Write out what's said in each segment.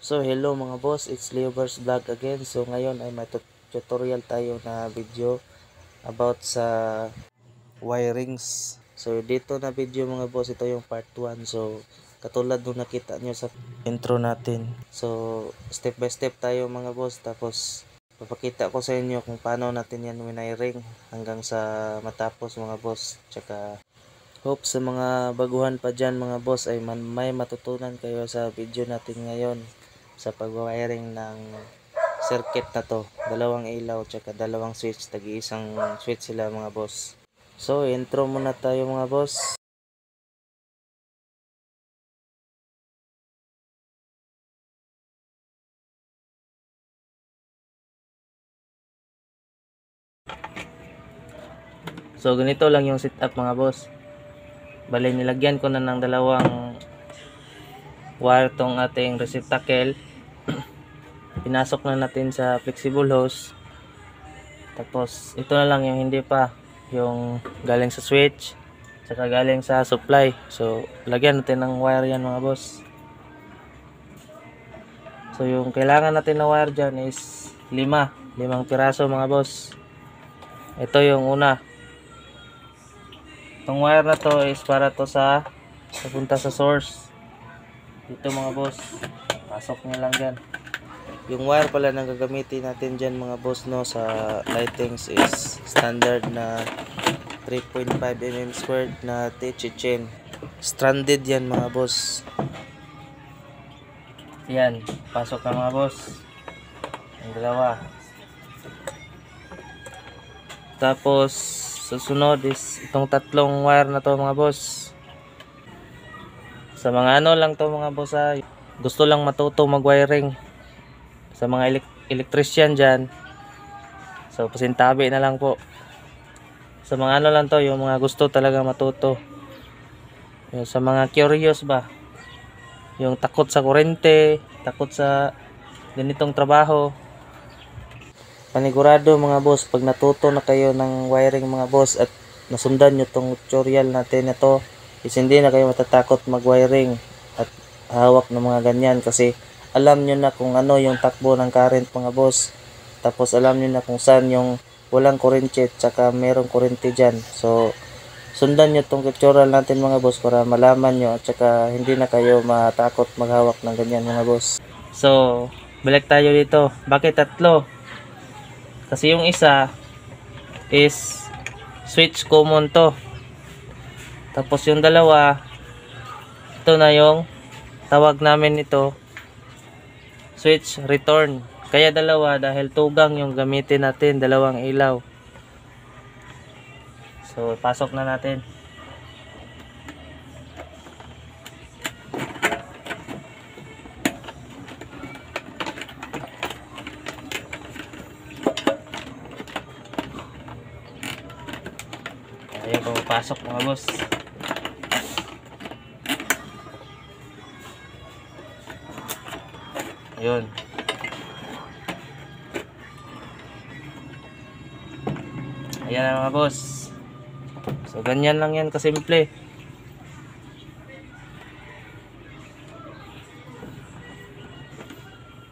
So hello mga boss, it's Leover's Vlog again. So ngayon ay may tutorial tayo na video about sa wirings. So dito na video mga boss, ito yung part 1. So katulad nung nakita nyo sa intro natin. So step by step tayo mga boss. Tapos papakita ko sa inyo kung paano natin yan winiring hanggang sa matapos mga boss. Tsaka hope sa mga baguhan pa dyan mga boss ay may matutunan kayo sa video natin ngayon sa pag-wiring ng circuit na to. Dalawang ilaw tsaka dalawang switch, tagi-isang switch sila mga boss. So intro muna tayo mga boss. So ganito lang yung setup mga boss. Bale nilagyan ko na ng dalawang wire tong ating receptacle. Pinasok na natin sa flexible hose. Tapos ito na lang yung hindi pa, yung galing sa switch saka galing sa supply. So lagyan natin ng wire yan mga boss. So yung kailangan natin na wire dyan is limang piraso mga boss. Ito yung una. Itong wire na to is para to sa papunta sa source. Dito mga boss, pasok nyo lang dyan. Yung wire pala na gagamitin natin dyan mga boss no sa lightings is standard na 3.5 mm squared na TH chain. Stranded yan mga boss. Yan, pasok na mga boss. Ang dalawa. Tapos susunod is itong tatlong wire na to mga boss. Sa mga ano lang to mga boss gusto lang matuto mag-wiring. Sa mga electrician dyan, so pasintabi na lang po. Sa mga ano lang to, yung mga gusto talaga matuto. Yung sa mga curious ba, yung takot sa kurente, takot sa ganitong trabaho, panigurado mga boss, pag natuto na kayo ng wiring mga boss at nasundan nyo tong tutorial natin na to, is hindi na kayo matatakot mag-wiring at hawak ng mga ganyan, kasi alam nyo na kung ano yung takbo ng current mga boss. Tapos alam nyo na kung saan yung walang kurente tsaka merong kurente dyan. So sundan nyo tong tutorial natin mga boss para malaman nyo at tsaka hindi na kayo matakot maghawak ng ganyan mga boss. So balik tayo dito. Bakit tatlo? Kasi yung isa is switch common to. Tapos yung dalawa, ito na yung tawag namin ito switch return. Kaya dalawa dahil tugang yung gamitin natin, dalawang ilaw. So pasok na natin. Ayun, pumapasok mga boss. Ayun. Ayan na mga boss. So ganyan lang yan kasimple.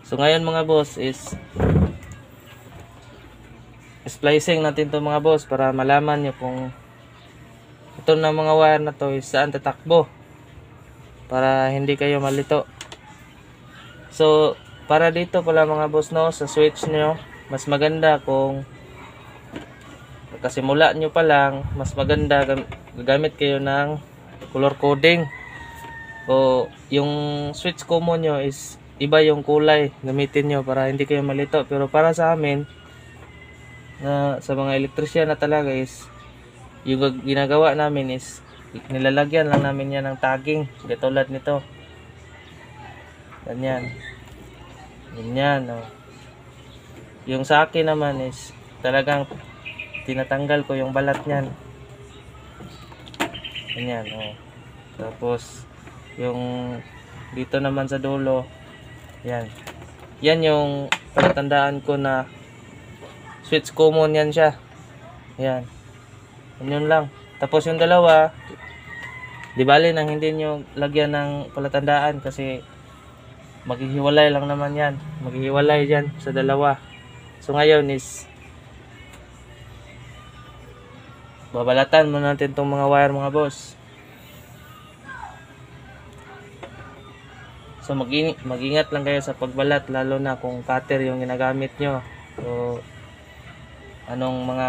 So ngayon mga boss is splicing natin to mga boss para malaman nyo kung ito na mga wire na to is saan tatakbo para hindi kayo malito. So para dito pala mga boss no, sa switch nyo mas maganda kung kasimula nyo pa lang, mas maganda gagamit kayo ng color coding. O yung switch common nyo is iba yung kulay gamitin nyo para hindi kayo malito. Pero para sa amin na sa mga electrician na talaga is yung ginagawa namin is nilalagyan lang namin yan ng tagging katulad nito. Ganyan. Ganyan oh. Yung sa akin naman is talagang tinatanggal ko yung balat niyan. Ganyan oh. Tapos yung dito naman sa dulo, yan. Yan yung palatandaan ko na switch common yan siya. Yan. Yun lang. Tapos yung dalawa, di bali nang hindi nyo lagyan ng palatandaan kasi maghihiwalay lang naman yan. Maghihiwalay dyan sa dalawa. So ngayon is babalatan muna natin itong mga wire mga boss. So mag-ingat lang kayo sa pagbalat, lalo na kung cutter yung ginagamit nyo. So anong mga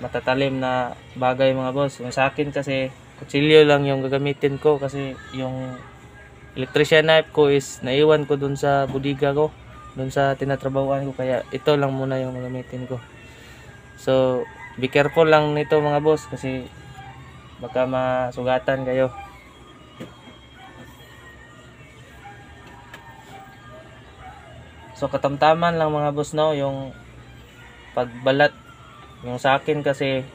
matatalim na bagay mga boss. Yung sa akin kasi kutsilyo lang yung gagamitin ko, kasi yung electrician knife ko is naiwan ko dun sa budiga ko, dun sa tinatrabahuan ko, kaya ito lang muna yung gagamitin ko. So be careful lang nito mga boss, kasi baka masugatan kayo. So katamtaman lang mga boss, no, yung pagbalat. Yung sa akin kasi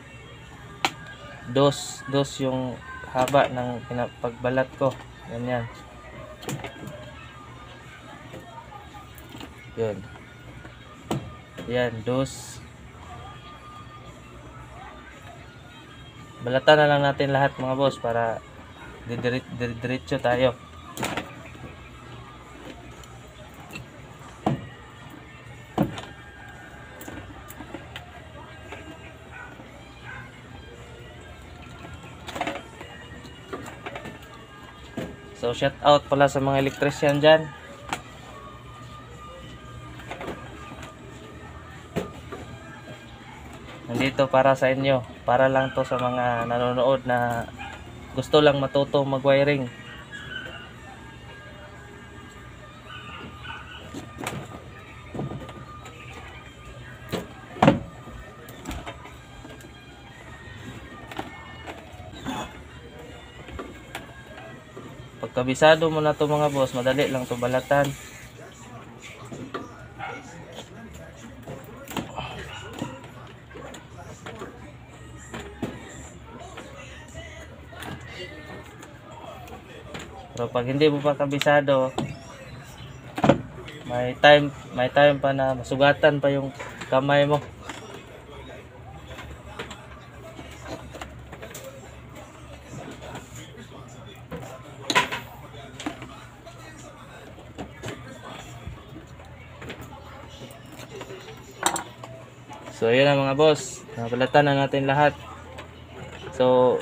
dos yung haba ng pagbalat ko. Ganyan. Yun. Yan, dos. Balatan na lang natin lahat mga boss para diretso tayo. So shout out pala sa mga electrician dyan. Nandito para sa inyo. Para lang to sa mga nanonood na gusto lang matuto mag-wiring. Pagkabisado mo na to mga boss, madali lang to balatan. Pero pag hindi mo pa kabisado, may time pa na masugatan pa yung kamay mo. So ayun na mga boss, nabalatan na natin lahat. So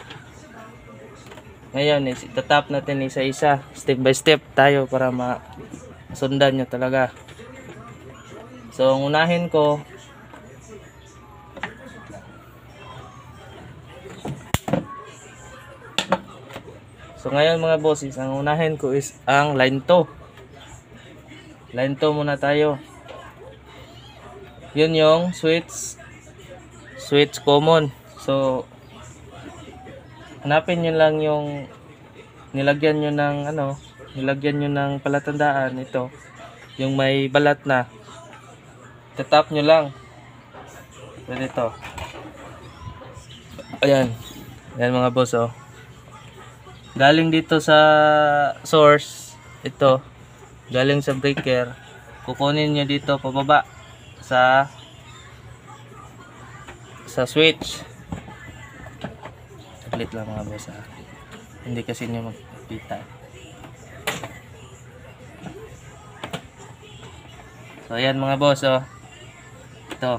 ngayon is itatap natin isa-isa, step by step tayo para masundan nyo talaga. So ang unahin ko, so ngayon mga boss, ang unahin ko is ang line 2. Line 2 muna tayo. Yun yung switch common. So hanapin nyo lang yung nilagyan nyo ng palatandaan. Ito yung may balat na, tatap nyo lang ganito. Ayan mga boss, oh. Galing dito sa source, ito galing sa breaker, kukunin nyo dito pababa sa switch. Saglit lang mga boss, ha? Hindi kasi nyo magkita. So ayan mga boss, oh. Ito,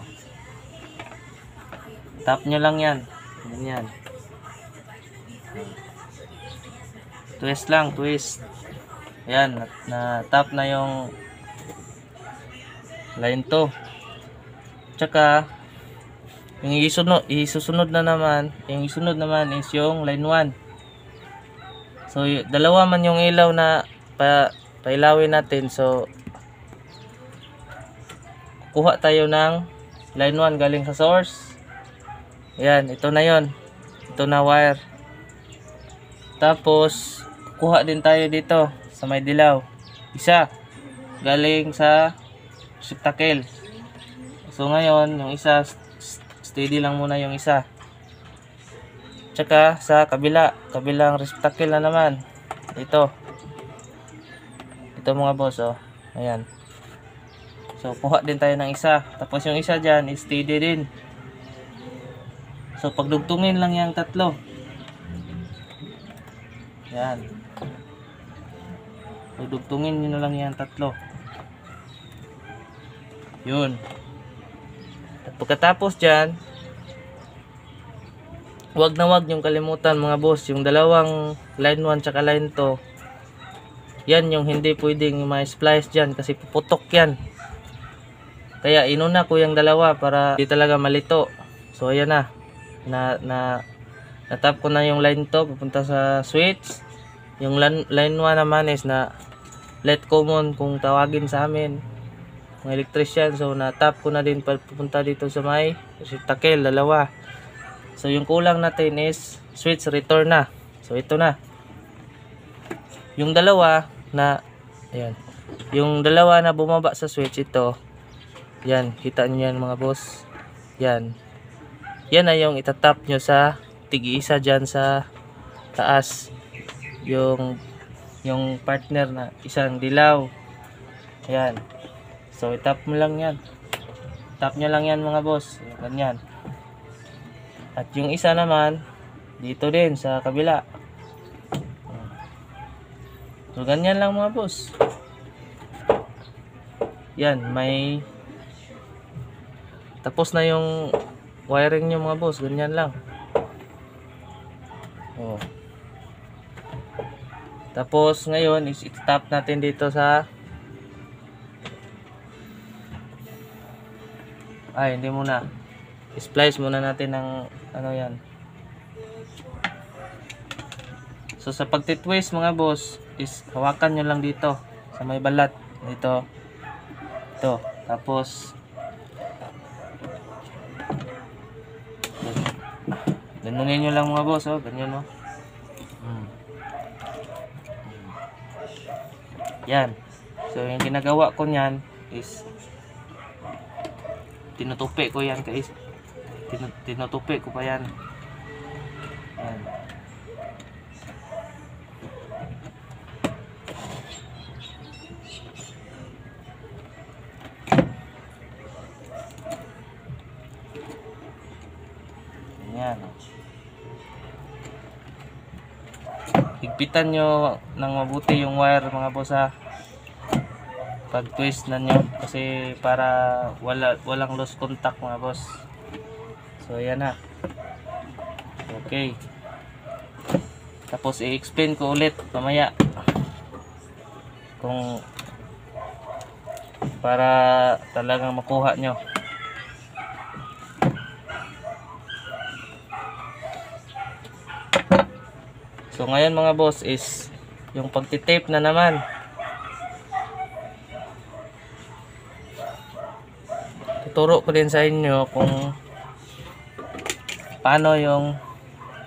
tap nyo lang yan, ganyan. Twist lang, twist. Ayan, na tap na yung line 2. Tsaka yung isusunod naman is yung line 1. So dalawa man yung ilaw na pailawin natin. So kuha tayo ng line 1 galing sa source. Ayan, ito na yon. Ito na wire. Tapos kuha din tayo dito sa may dilaw, isa galing sa receptacle. So ngayon yung isa, steady lang muna yung isa. Tsaka sa kabilang receptacle na naman, ito mga boss, oh. Ayan. So kuha din tayo ng isa. Tapos yung isa dyan is steady din. So pagdugtungin lang yung tatlo. Ayan. So, dugtungin nyo na lang yan tatlo. Yun. At pagkatapos dyan, wag na wag yung kalimutan mga boss, yung dalawang line 1 tsaka line 2, yan yung hindi pwedeng ma-splice dyan kasi puputok yan. Kaya inuna ko yung dalawa para di talaga malito. So ayan na, natap ko na yung line 2 pupunta sa switch. Yung line 1 naman is na let common kung tawagin sa amin mga electrician. So natap ko na din pupunta dito sa may takel, dalawa. So yung kulang natin is switch return na. So ito na. Yung dalawa na ayan. Yung dalawa na bumaba sa switch ito. Yan, kita niyo yan mga boss. Yan. Yan na yung itatap nyo sa tig-isa diyan sa taas. Yung partner na isang dilaw. Ayan. So itap mo lang yan. Tap nyo lang yan mga boss. Ganyan. At yung isa naman, dito din sa kabila. So, ganyan lang mga boss. Yan, may... Tapos na yung wiring nyo mga boss. Ganyan lang. Oh. Tapos, ngayon, i-tap natin dito sa... Ay, hindi muna. I-splice muna natin ng ano yan. So sa pagtitwist mga boss is hawakan nyo lang dito sa may balat dito. Ito. Tapos ganunin nyo lang mga boss, oh, ganyan, oh. Yan. So yung ginagawa ko niyan is tinutupi ko yan guys. Tinutupi ko pa yan. Yan. Yan. Higpitan nyo ng mabuti yung wire mga boss ha. Pag twist na nyo kasi para walang loose contact mga boss. So yan na. Okay. Tapos i-explain ko ulit mamaya kung para talagang makuha nyo. So ngayon mga boss is yung pagtitape na naman. Tuturo ko din sa inyo kung paano yung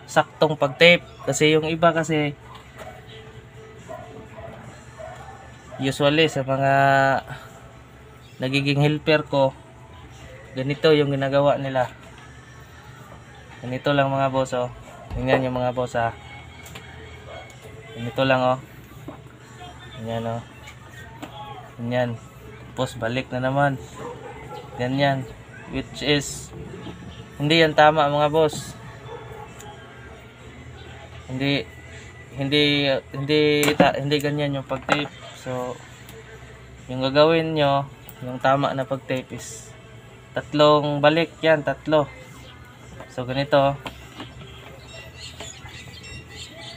saktong pag-tape kasi yung iba kasi usually sa mga nagiging helper ko ganito yung ginagawa nila. Ganito lang mga boss, oh. Tingnan yung mga boss, ah. Ganito lang, oh. Ganyan, oh. Ganyan. Tapos balik na naman. Ganyan. Which is hindi yan tama mga boss. Hindi ganyan yung pag-tape. So yung gagawin nyo, yung tama na pag-tape is tatlong balik yan, tatlo. So ganito.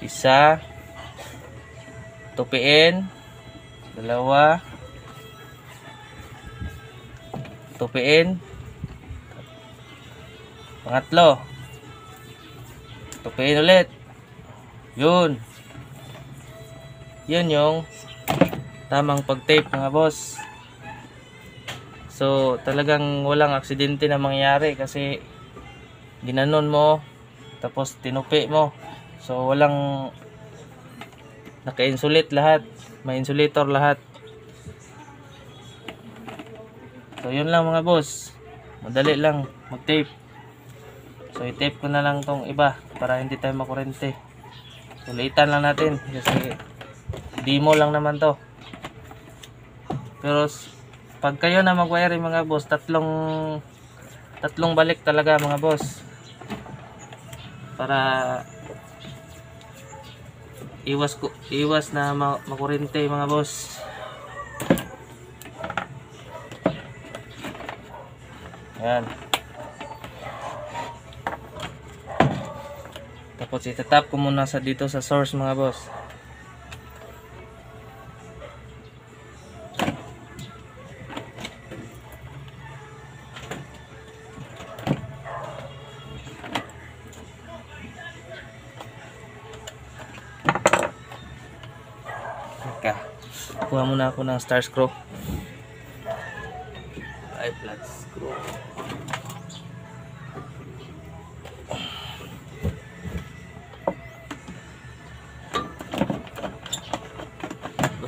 Isa, tupiin, dalawa, tupiin, pangatlo, tupiin ulit. Yun yung tamang pag-tape mga boss. So talagang walang aksidente na mangyayari kasi ginanon mo tapos tinupi mo. So walang naka-insulate lahat, may insulator lahat. So yun lang mga boss, madali lang mag-tape. So i-tape ko na lang tong iba para hindi tayo makurente. So liitan lang natin kasi demo lang naman to. Pero pag kayo na mag-wire mga boss, tatlong balik talaga mga boss para iwas na makurente mga boss. Yan. Tapos itatap ko muna dito sa source mga boss. Okay. Kuha muna ako ng star screw. Ay, flat screw.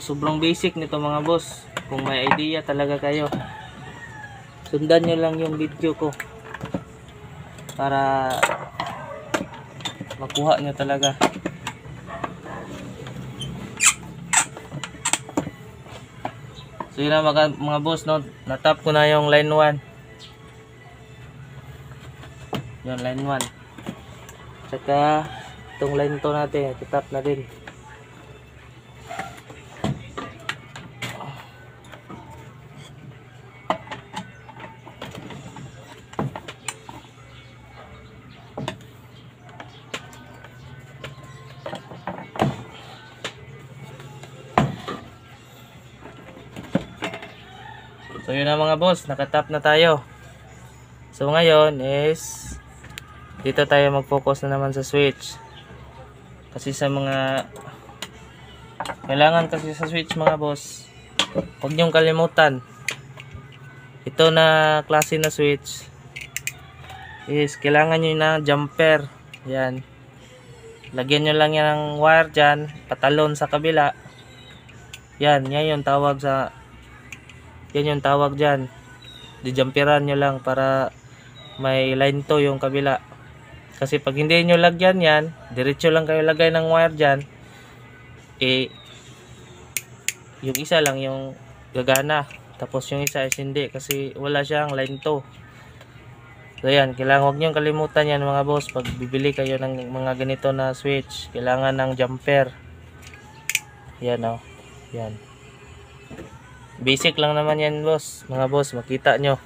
Sobrang basic nito mga boss. Kung may idea talaga kayo, sundan nyo lang yung video ko para makuha nyo talaga. So yun na mga boss, no? Natap ko na yung line 1. Yun, line 1. Tsaka itong line 2 natin, tatap na din. So yun na mga boss, nakatap na tayo. So ngayon is dito tayo mag-focus na naman sa switch. Kasi sa mga kailangan kasi sa switch mga boss, huwag niyong kalimutan. Ito na klase na switch is kailangan nyo na jumper. Yan. Lagyan nyo lang yan ng wire dyan, patalon sa kabila. Yan yung tawag sa yan yung tawag dyan. Dijumperan nyo lang para may line 2 yung kabila. Kasi pag hindi nyo lagyan yan, diretso lang kayo lagay ng wire dyan, yung isa lang yung gagana. Tapos yung isa is hindi kasi wala siyang line 2. So yan, kailangan huwag nyo kalimutan yan mga boss. Pag bibili kayo ng mga ganito na switch, kailangan ng jumper. Yan o. Yan. Basic lang naman yan boss, mga boss, makita nyo.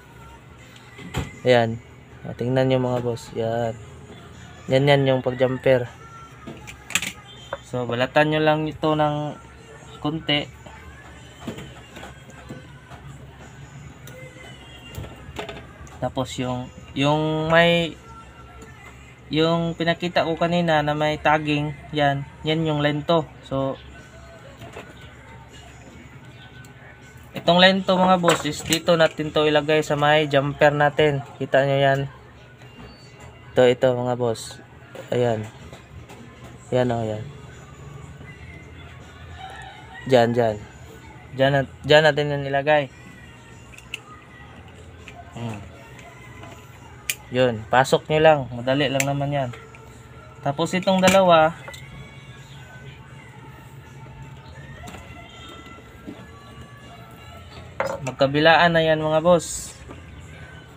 Ayan, tingnan nyo mga boss. Yan. Yan yung pag jumper. So balatan nyo lang ito ng konti. Tapos yung pinakita ko kanina na may tagging, yan yung line 2. So itong line to mga boss is dito natin to ilagay sa may jumper natin. Kita nyo yan. Ito mga boss. Ayan. Yan o, yan. Diyan natin yan ilagay. Yun. Pasok nyo lang. Madali lang naman yan. Tapos itong dalawa, magkabilaan na yan mga boss.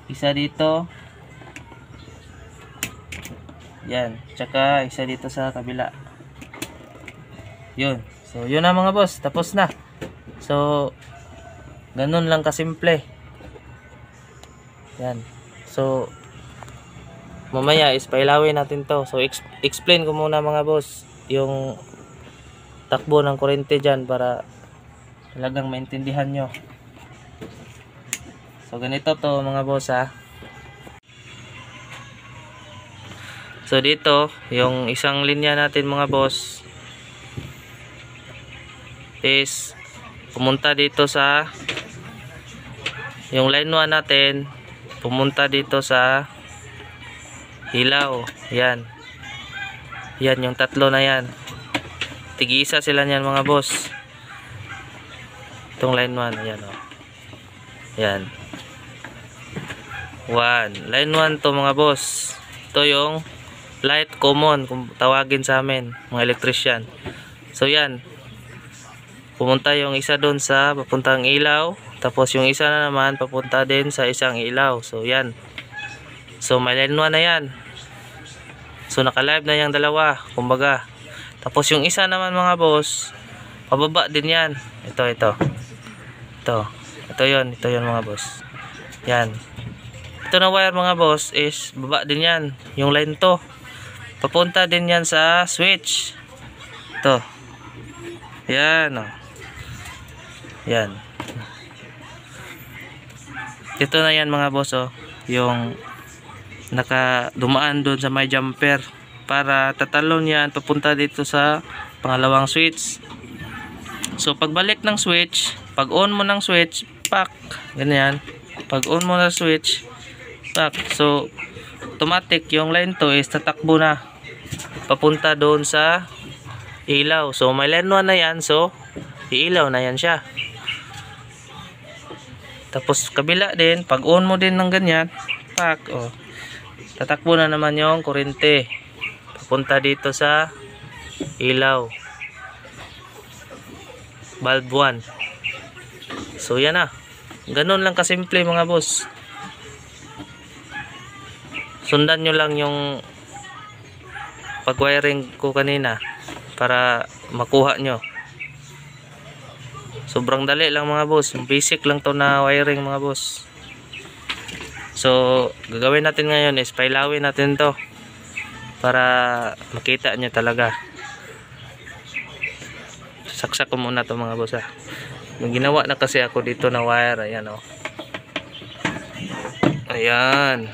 Isa dito. Yan. Tsaka isa dito sa kabila. Yun. So yun na mga boss. Tapos na. So ganun lang kasimple. Yan. So mamaya is pailawin natin to. So explain ko muna mga boss yung takbo ng kuryente dyan para talagang maintindihan nyo. So ganito to mga boss ha. So dito yung isang linya natin mga boss is pumunta dito sa yung line 1 natin, pumunta dito sa hilaw. Yan yung tatlo na yan, tig-isa sila niyan mga boss. Itong line 1 yan o. Yan 1. Line 1 to mga boss. Ito yung light common kung tawagin sa amin mga electrician. So yan, pumunta yung isa doon sa papuntang ilaw, tapos yung isa na naman papunta din sa isang ilaw. So yan. So may line 1 na yan. So naka-live na yung dalawa. Kumbaga Tapos yung isa naman mga boss, pababa din yan. Ito yun mga boss. Yan. Ito na wire mga boss is baba din yan. Yung line to, papunta din yan sa switch. Ito. Yan o. Yan. Ito na yan mga boss oh. Yung nakadumaan doon sa may jumper. Para tatalon yan papunta dito sa pangalawang switch. So pagbalik ng switch, pag on mo ng switch, pak, ganyan. Pag on mo ng switch, pak. So automatic yung line to is tatakbo na papunta doon sa ilaw. So may line 1 na yan, so iilaw na yan siya. Tapos kabila din, pag on mo din ng ganyan, pak, oh, tatakbo na naman yung kurente papunta dito sa ilaw. Bulb 1. So yan na. Ganun lang kasimple mga boss. Sundan nyo lang yung pag-wiring ko kanina para makuha nyo. Sobrang dali lang mga boss. Basic lang to na wiring mga boss. So gagawin natin ngayon is pailawin natin to para makita nyo talaga. Saksak ko muna to mga boss ha. May ginawa na kasi ako dito na wire. Ayan o. Ayan.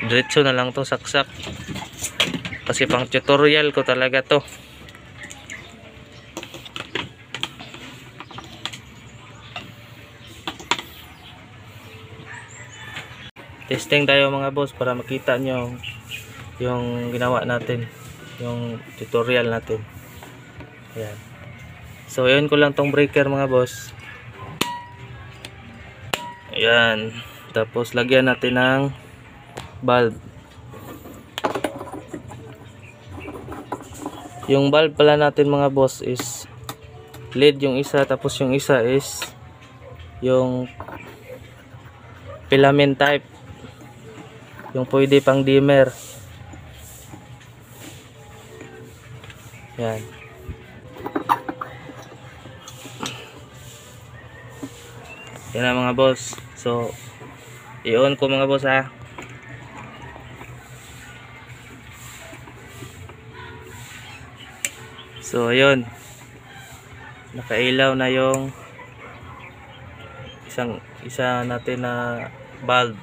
Diretso na lang to, saksak. Kasi pang tutorial ko talaga to. Testing tayo mga boss para makita nyo yung ginawa natin, yung tutorial natin. Ayan. So yun ko lang tong breaker mga boss. Ayan. Tapos lagyan natin ng bulb. Yung bulb pala natin mga boss is LED yung isa, tapos yung isa is yung filament type, yung pwede pang dimmer. Yan. Yan na mga boss. So i-on ko mga boss ha. So ayun, nakailaw na yung isa natin na bulb.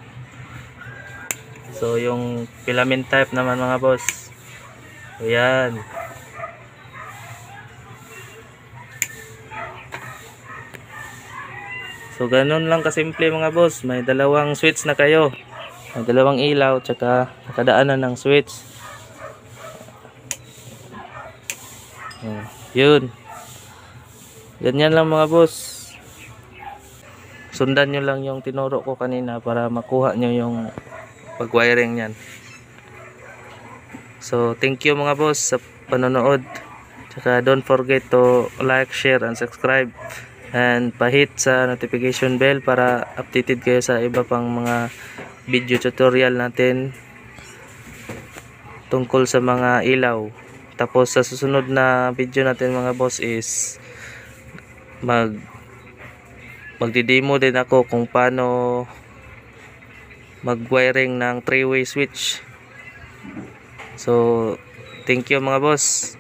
So yung filament type naman mga boss, ayan. So ganun lang kasimple mga boss. May dalawang switch na kayo, may dalawang ilaw, tsaka nakadaanan ng switch. Yun. Ganyan lang mga boss. Sundan nyo lang yung tinuro ko kanina para makuha nyo yung pag-wiring nyan. So thank you mga boss sa panonood. Tsaka don't forget to like, share, and subscribe. And pa-hit sa notification bell para updated kayo sa iba pang mga video tutorial natin tungkol sa mga ilaw. Tapos sa susunod na video natin mga boss is magdi-demo din ako kung paano mag-wiring ng 3-way switch. So thank you mga boss.